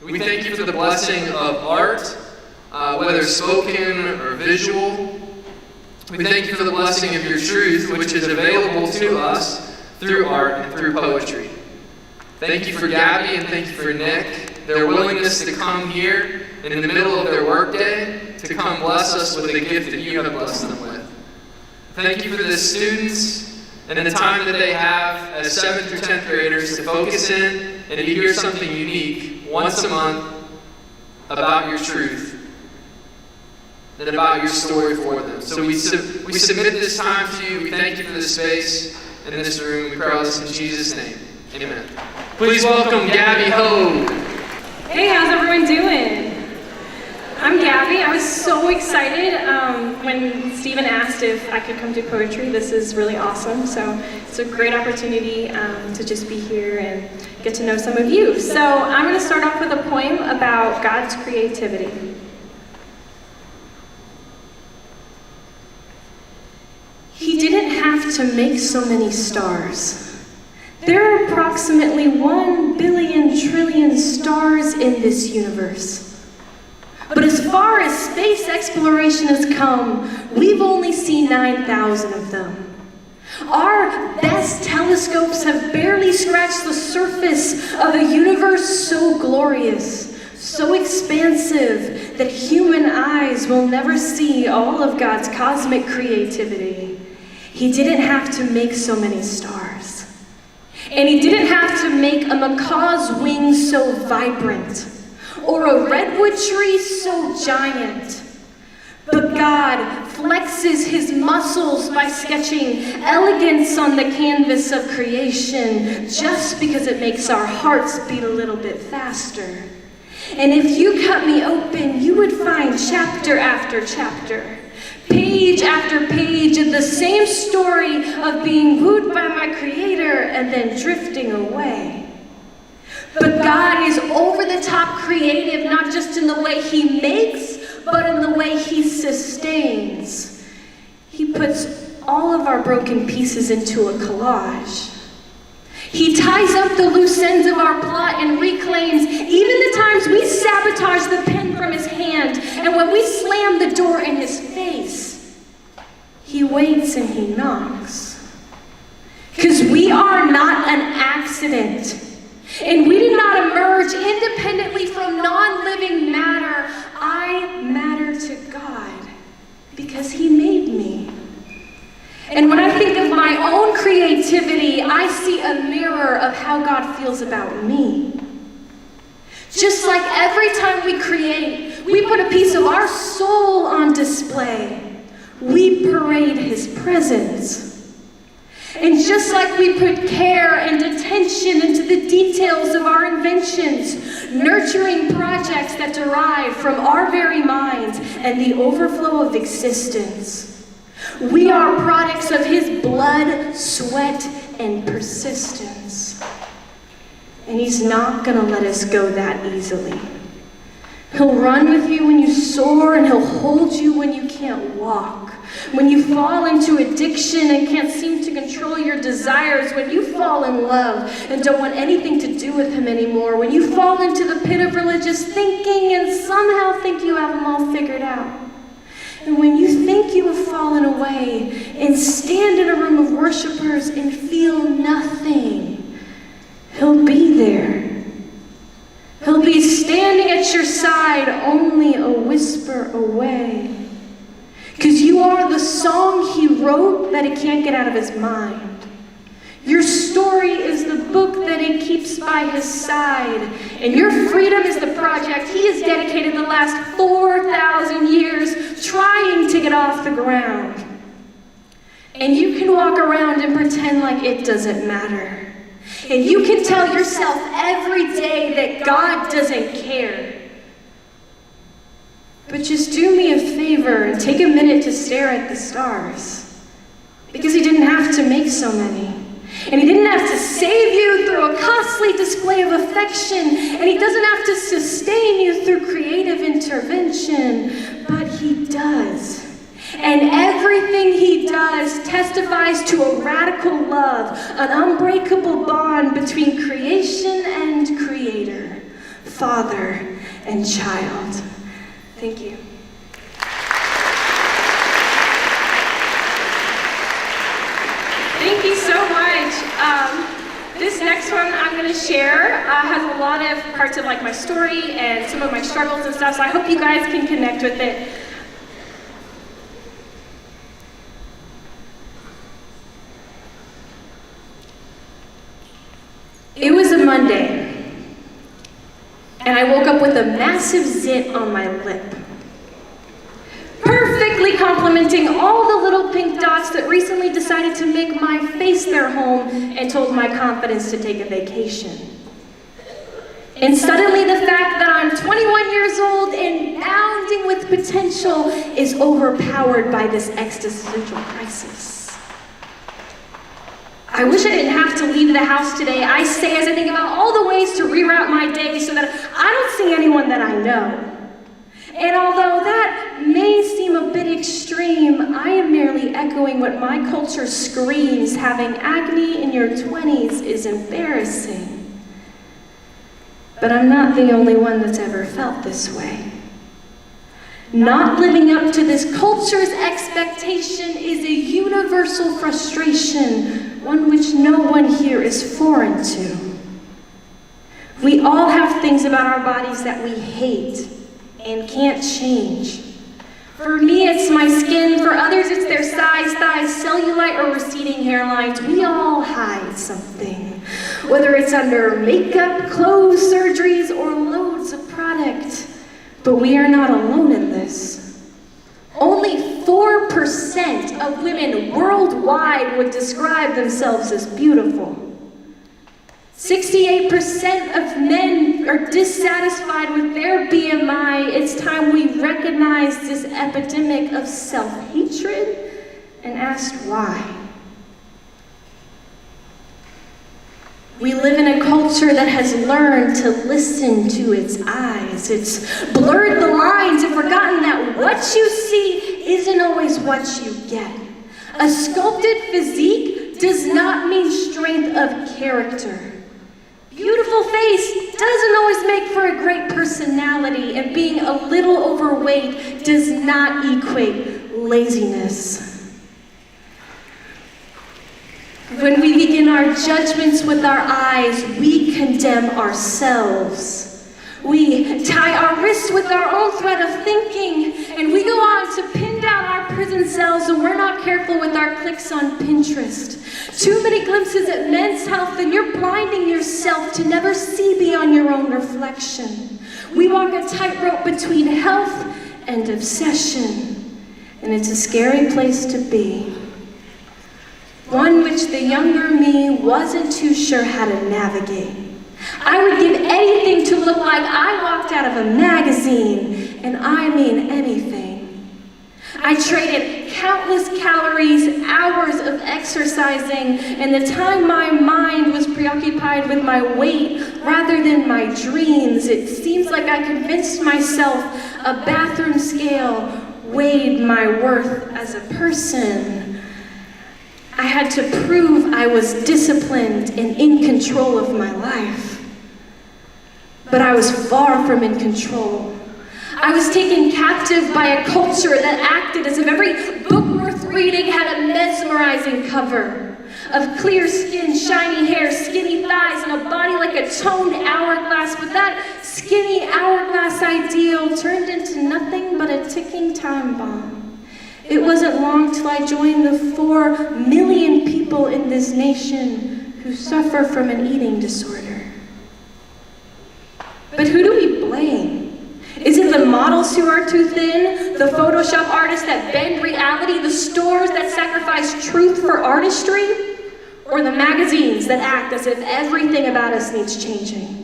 We thank you for the blessing of art, whether spoken or visual. We thank you for the blessing of your truth, which is available to us through art and through poetry. Thank you for Gabbie and thank you for Nick, their willingness to come here and in the middle of their workday to come bless us with the gift that you have blessed them with. Thank you for the students and the time that they have as 7th through 10th graders to focus in and to hear something unique once a month about your truth and about your story for them. So we submit this time to you. We thank you for this space and this room. We pray all this in Jesus' name. Amen. Please welcome Gabbie Hoge. Hey, how's everyone doing? I'm Gabbie. I was so excited when Stephen asked if I could come do poetry. This is really awesome. So it's a great opportunity to just be here and get to know some of you. So I'm going to start off with a poem about God's creativity. He didn't have to make so many stars. There are approximately 1 billion trillion stars in this universe. But as far as space exploration has come, we've only seen 9,000 of them. Our best telescopes have barely scratched the surface of a universe so glorious, so expansive, that human eyes will never see all of God's cosmic creativity. He didn't have to make so many stars. And he didn't have to make a macaw's wings so vibrant, or a redwood tree so giant. But God flexes his muscles by sketching elegance on the canvas of creation just because it makes our hearts beat a little bit faster. And if you cut me open, you would find chapter after chapter, page after page of the same story of being wooed by my Creator and then drifting away. But God is over-the-top creative, not just in the way he makes, but in the way he sustains. He puts all of our broken pieces into a collage. He ties up the loose ends of our plot and reclaims even the times we sabotage the pen from his hand, and when we slam the door in his face, he waits and he knocks. Because we are not an accident. And we did not emerge independently from non-living matter. I matter to God because he made me. And when I think of my own creativity, I see a mirror of how God feels about me. Just like every time we create, we put a piece of our soul on display. We parade his presence. And just like we put care and attention into the details of our inventions, nurturing projects that derive from our very minds and the overflow of existence, we are products of his blood, sweat, and persistence. And he's not going to let us go that easily. He'll run with you when you soar, and he'll hold you when you can't walk. When you fall into addiction and can't seem to control your desires, when you fall in love and don't want anything to do with him anymore, when you fall into the pit of religious thinking and somehow think you have them all figured out, and when you think you have fallen away and stand in a room of worshipers and feel nothing, he'll be there. He'll be standing at your side, only a whisper away. Because you are the song he wrote that he can't get out of his mind. Your story is the book that he keeps by his side. And your freedom is the project he has dedicated the last 4,000 years trying to get off the ground. And you can walk around and pretend like it doesn't matter. And you can tell yourself every day that God doesn't care. But just do me a favor and take a minute to stare at the stars. Because he didn't have to make so many. And he didn't have to save you through a costly display of affection. And he doesn't have to sustain you through creative intervention. But he does. And everything he does testifies to a radical love, an unbreakable bond between creation and creator. father, and child. Thank you. Thank you so much. This next one I'm going to share has a lot of parts of like my story and some of my struggles and stuff, so I hope you guys can connect with it. It was a Monday, and I woke up with a massive zit on my lip, perfectly complementing all the little pink dots that recently decided to make my face their home and told my confidence to take a vacation. And suddenly the fact that I'm 21 years old and bounding with potential is overpowered by this existential crisis. I wish I didn't have to leave the house today, I say as I think about all the ways to reroute my day so that I don't see anyone that I know. And although that may seem a bit extreme, I am merely echoing what my culture screams: having acne in your 20s is embarrassing. But I'm not the only one that's ever felt this way. Not living up to this culture's expectation is a universal frustration, one which no one here is foreign to. We all have things about our bodies that we hate and can't change. For me, it's my skin. For others, it's their size, thighs, cellulite, or receding hairlines. We all hide something, whether it's under makeup, clothes, surgeries, or loads of product. But we are not alone in this. Only 4% of women worldwide would describe themselves as beautiful. 68% of men are dissatisfied with their BMI. It's time we recognize this epidemic of self-hatred and ask why. We live in a culture that has learned to listen to its eyes. It's blurred the lines and forgotten that what you see isn't always what you get. A sculpted physique does not mean strength of character. Beautiful face doesn't always make for a great personality, and being a little overweight does not equate laziness. When we begin our judgments with our eyes, we condemn ourselves. We tie our wrists with our own thread of thinking, and we go on to pin down our prison cells, and we're not careful with our clicks on Pinterest. Too many glimpses at men's health, and you're blinding yourself to never see beyond your own reflection. We walk a tightrope between health and obsession, and it's a scary place to be. One which the younger me wasn't too sure how to navigate. I would give anything to look like I walked out of a magazine, and I mean anything. I traded countless calories, hours of exercising, and the time my mind was preoccupied with my weight rather than my dreams. It seems like I convinced myself a bathroom scale weighed my worth as a person. I had to prove I was disciplined and in control of my life. But I was far from in control. I was taken captive by a culture that acted as if every book worth reading had a mesmerizing cover of clear skin, shiny hair, skinny thighs, and a body like a toned hourglass. But that skinny hourglass ideal turned into nothing but a ticking time bomb. It wasn't long till I joined the 4 million people in this nation who suffer from an eating disorder. But who do we blame? Is it the models who are too thin, the Photoshop artists that bend reality, the stores that sacrifice truth for artistry, or the magazines that act as if everything about us needs changing?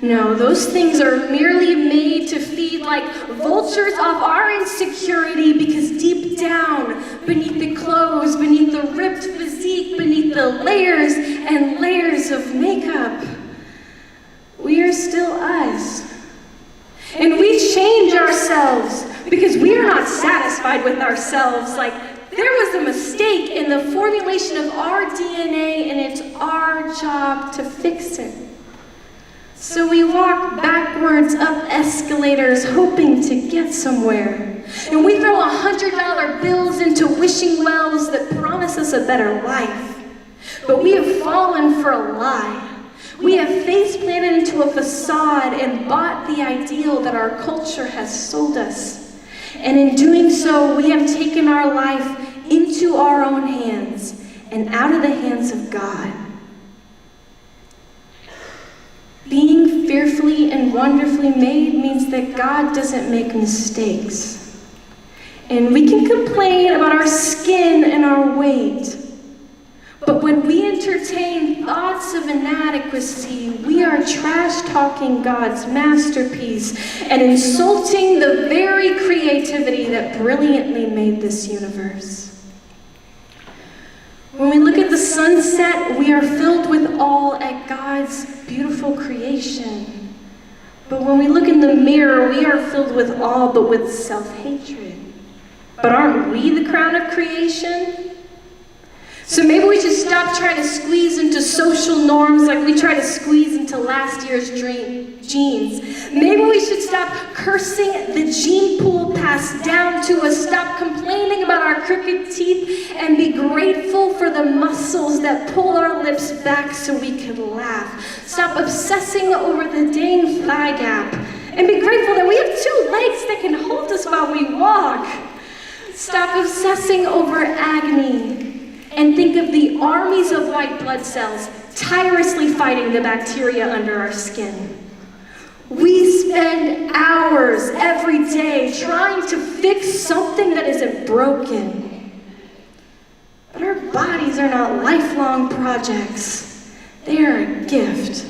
No, those things are merely made to feed like vultures off our insecurity, because deep down, beneath the clothes, beneath the ripped physique, beneath the layers and layers of makeup, we are still us. And we change ourselves because we are not satisfied with ourselves. Like there was a mistake in the formulation of our DNA, and it's our job to fix it. So we walk backwards up escalators hoping to get somewhere. And we throw $100 bills into wishing wells that promise us a better life. But we have fallen for a lie. We have face planted into a facade and bought the ideal that our culture has sold us. And in doing so, we have taken our life into our own hands and out of the hands of God. Being fearfully and wonderfully made means that God doesn't make mistakes. And we can complain about our skin and our weight. But when we entertain thoughts of inadequacy, we are trash-talking God's masterpiece and insulting the very creativity that brilliantly made this universe. When we look at the sunset, we are filled with awe at God's beautiful creation. But when we look in the mirror, we are filled with awe, but with self-hatred. But aren't we the crown of creation? So maybe we should stop trying to squeeze into social norms like we try to squeeze into last year's genes. Maybe we should stop cursing the gene pool passed down to us, stop complaining about our crooked teeth, and be grateful for the muscles that pull our lips back so we can laugh. Stop obsessing over the dang thigh gap, and be grateful that we have 2 legs that can hold us while we walk. Stop obsessing over agony, and think of the armies of white blood cells tirelessly fighting the bacteria under our skin. We spend hours every day trying to fix something that isn't broken. But our bodies are not lifelong projects. They are a gift.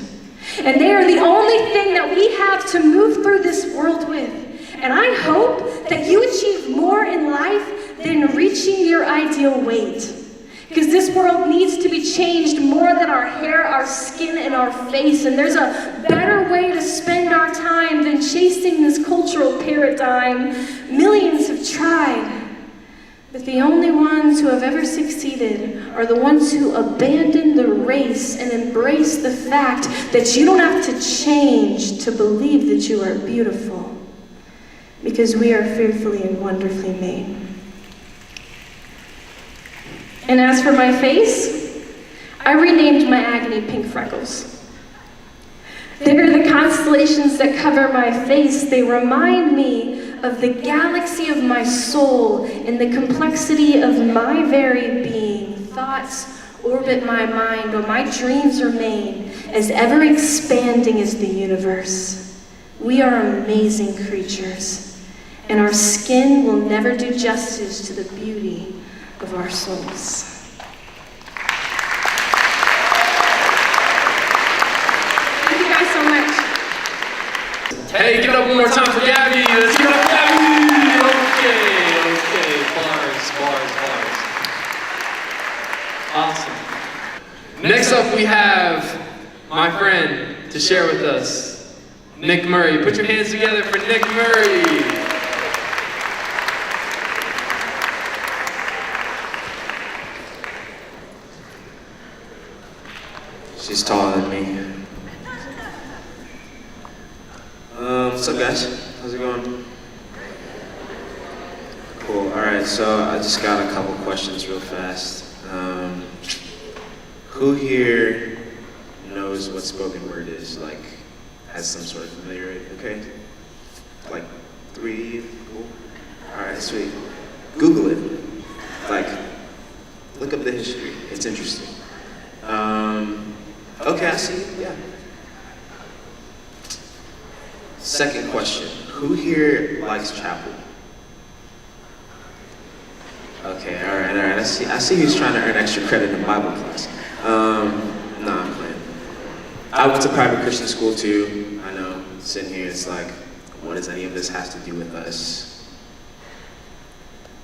And they are the only thing that we have to move through this world with. And I hope that you achieve more in life than reaching your ideal weight. Because this world needs to be changed more than our hair, our skin, and our face. And there's a better way to spend our time than chasing this cultural paradigm. Millions have tried. But the only ones who have ever succeeded are the ones who abandon the race and embrace the fact that you don't have to change to believe that you are beautiful. Because we are fearfully and wonderfully made. And as for my face, I renamed my agony pink freckles. They are the constellations that cover my face. They remind me of the galaxy of my soul and the complexity of my very being. Thoughts orbit my mind, or my dreams remain as ever expanding as the universe. We are amazing creatures, and our skin will never do justice to the beauty of our souls. Thank you guys so much. Hey, give it up one more time for Gabbie. Let's give it up for Gabbie. Okay. Bars. Awesome. Next up, we have my friend to share with us, Nick Murray. Put your hands together for Nick Murray. She's taller than me. What's up, guys? How's it going? Cool. All right. So I just got a couple questions real fast. Who here knows what spoken word is? Like, has some sort of familiarity? Okay. Like 3. Cool. All right. Sweet. Google it. Like, look up the history. It's interesting. Okay, I see. Yeah. Second question. Who here likes chapel? Okay, all right. I see who's trying to earn extra credit in Bible class. Nah, I'm playing. I went to private Christian school too. I know, sitting here, it's like, what does any of this have to do with us?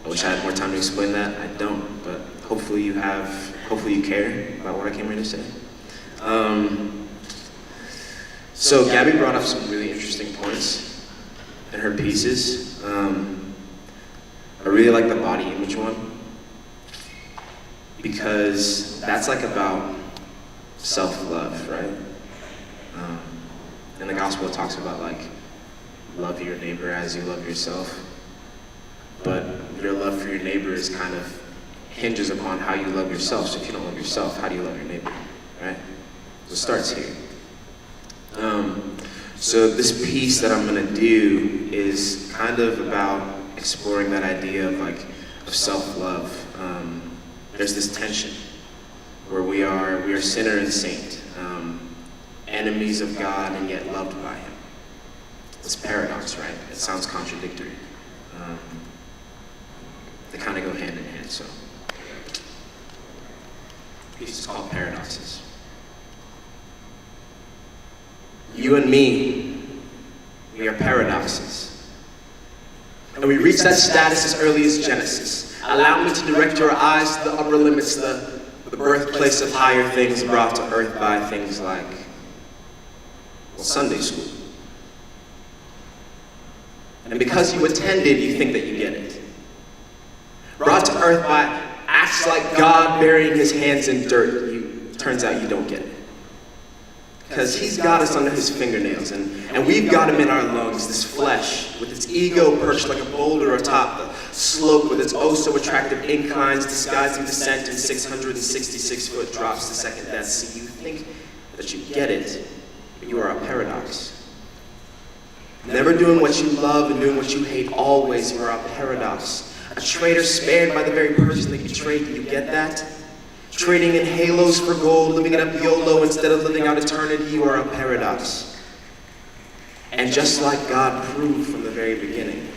I wish I had more time to explain that. I don't, but hopefully you care about what I came here to say. So Gabbie brought up some really interesting points in her pieces. I really like the body image one, because that's like about self-love, right? In the gospel, it talks about like, love your neighbor as you love yourself. But your love for your neighbor is kind of hinges upon how you love yourself. So if you don't love yourself, how do you love your neighbor, right? So it starts here. So this piece that I'm gonna do is kind of about exploring that idea of self-love. There's this tension where we are sinner and saint, enemies of God and yet loved by Him. It's a paradox, right? It sounds contradictory. They kind of go hand in hand. So, the piece is called Paradoxes. You and me, we are paradoxes. And we reach that status as early as Genesis. Allow me to direct your eyes to the upper limits, the birthplace of higher things brought to earth by things like, well, Sunday school. And because you attended, you think that you get it. Brought to earth by acts like God burying His hands in dirt, turns out you don't get it. Because He's got us under His fingernails, and we've got Him in our lungs, this flesh, with its ego perched like a boulder atop the slope with its oh-so-attractive inclines, disguising descent in 666-foot drops to second death. See, you think that you get it, but you are a paradox. Never doing what you love and doing what you hate always, you are a paradox. A traitor spared by the very person they betrayed. Do you get that? Trading in halos for gold, living it up YOLO instead of living out eternity, you are a paradox. And just like God proved from the very beginning,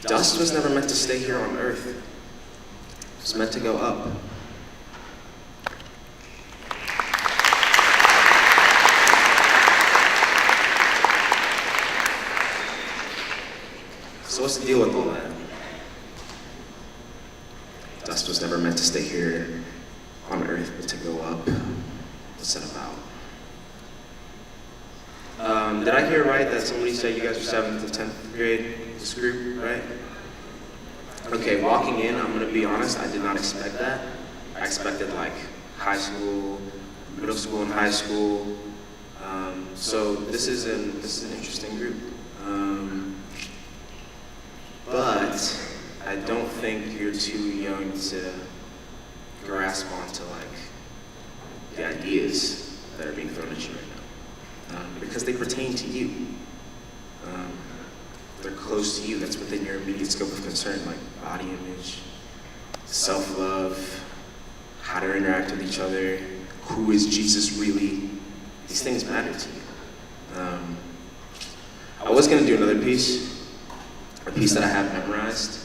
dust was never meant to stay here on earth. It was meant to go up. So what's the deal with all that? Dust was never meant to stay here on earth, but to go up. What's that about? Did I hear right that somebody said you guys were 7th to 10th grade, this group, right? Okay, walking in, I'm gonna be honest, I did not expect that. I expected like high school, middle school and high school. So this is an interesting group. But I don't think you're too young to grasp onto like the ideas that are being thrown at you right now, because they pertain to you. They're close to you. That's within your immediate scope of concern, like body image, self-love, how to interact with each other, who is Jesus really. These things matter to you. I was gonna do another piece, a piece that I have memorized.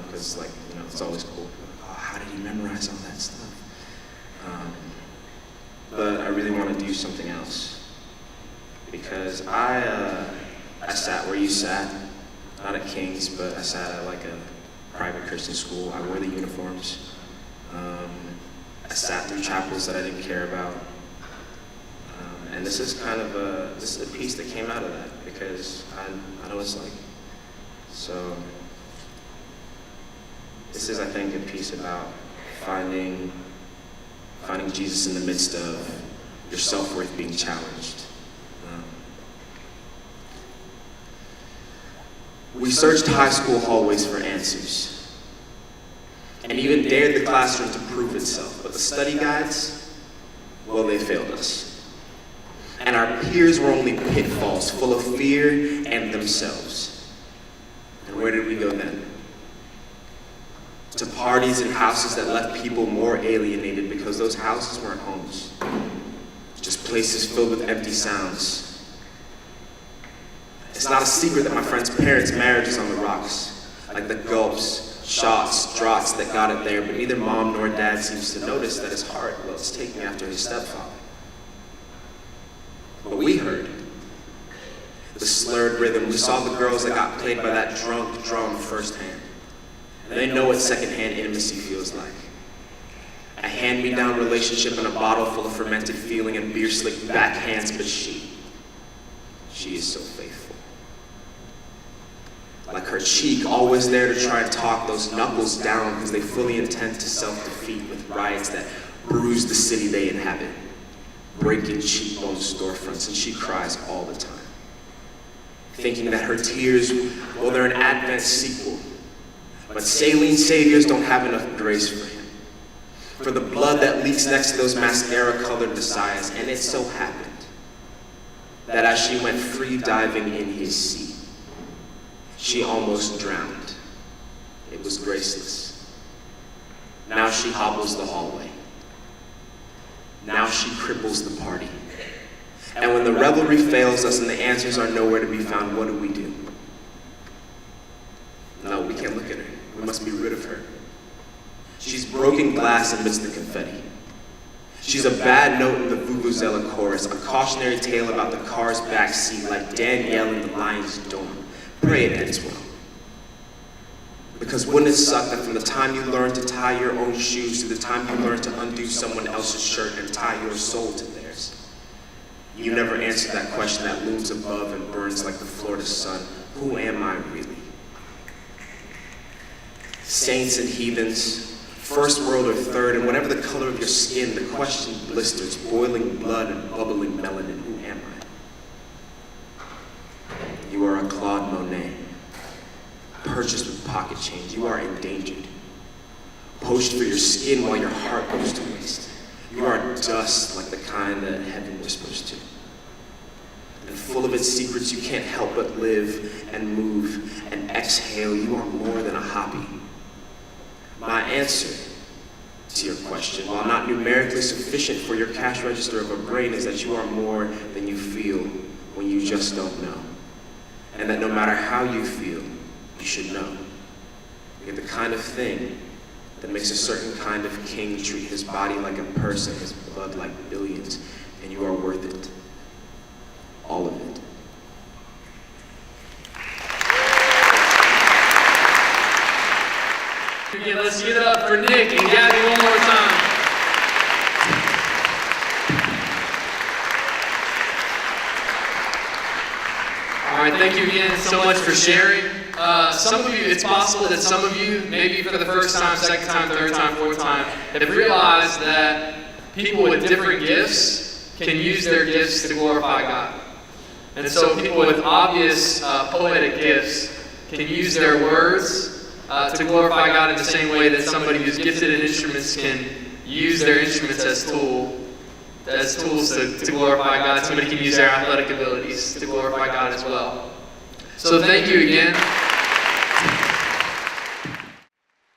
Because, like, you know, it's always cool. Oh, how did you memorize all that stuff? But I really want to do something else. Because I sat where you sat, not at King's, but I sat at like a private Christian school. I wore the uniforms. I sat through chapels that I didn't care about. And this is kind of a piece that came out of that, because I know what it's like. So this is, I think, a piece about finding Jesus in the midst of your self-worth being challenged. We searched high school hallways for answers, and even dared the classroom to prove itself, but the study guides, well, they failed us. And our peers were only pitfalls, full of fear and themselves. And where did we go then? To parties and houses that left people more alienated, because those houses weren't homes, just places filled with empty sounds. It's not a secret that my friend's parents' marriage is on the rocks, like the gulps, shots, draughts that got it there, but neither mom nor dad seems to notice that his heart was taking after his stepfather. But we heard the slurred rhythm. We saw the girls that got played by that drunk drum firsthand. And they know what secondhand intimacy feels like. A hand-me-down relationship in a bottle full of fermented feeling and beer-slicked backhands, but she is so faithful. Like her cheek, always there to try and talk those knuckles down, because they fully intend to self-defeat with riots that bruise the city they inhabit. breaking cheekbone storefronts, and she cries all the time, thinking that her tears, well, they're an Advent sequel. But saline saviors don't have enough grace for him, for the blood that leaks next to those mascara-colored messiahs. And it so happened that as she went free diving in his sea, she almost drowned. It was graceless. Now she hobbles the hallway. Now she cripples the party. And when the revelry fails us and the answers are nowhere to be found, what do? No, we can't look at her. We must be rid of her. She's broken glass amidst the confetti. She's a bad note in the Vuvuzela chorus, a cautionary tale about the car's backseat, like Danielle in the lion's dorm. Pray it ends well. Because wouldn't it suck that from the time you learn to tie your own shoes to the time you learn to undo someone else's shirt and tie your soul to theirs, you never answer that question that looms above and burns like the Florida sun. Who am I really? Saints and heathens, first world or third, and whatever the color of your skin, the question blisters, boiling blood and bubbling melanin. Who am I? You are a Claude Monet, purchased with pocket change. You are endangered, poached for your skin while your heart goes to waste. You are dust like the kind that heaven whispers to. And full of its secrets, you can't help but live and move and exhale. You are more than a hobby. My answer to your question, while not numerically sufficient for your cash register of a brain, is that you are more than you feel when you just don't know. And that no matter how you feel, you should know. You're the kind of thing that makes a certain kind of king treat his body like a purse and his blood like billions, and you are worth it. All of it. Again, let's give it up for Nick and Gabbie one more time. All right, thank you again so much for sharing. Some of you, it's possible that some of you, maybe for the first time, second time, third time, fourth time, have realized that people with different gifts can use their gifts to glorify God. And so people with obvious poetic gifts can use their words to glorify God in the same way that somebody who's gifted in instruments can use their instruments as tools to glorify God. Somebody can use their athletic abilities to glorify God as well. So thank you again.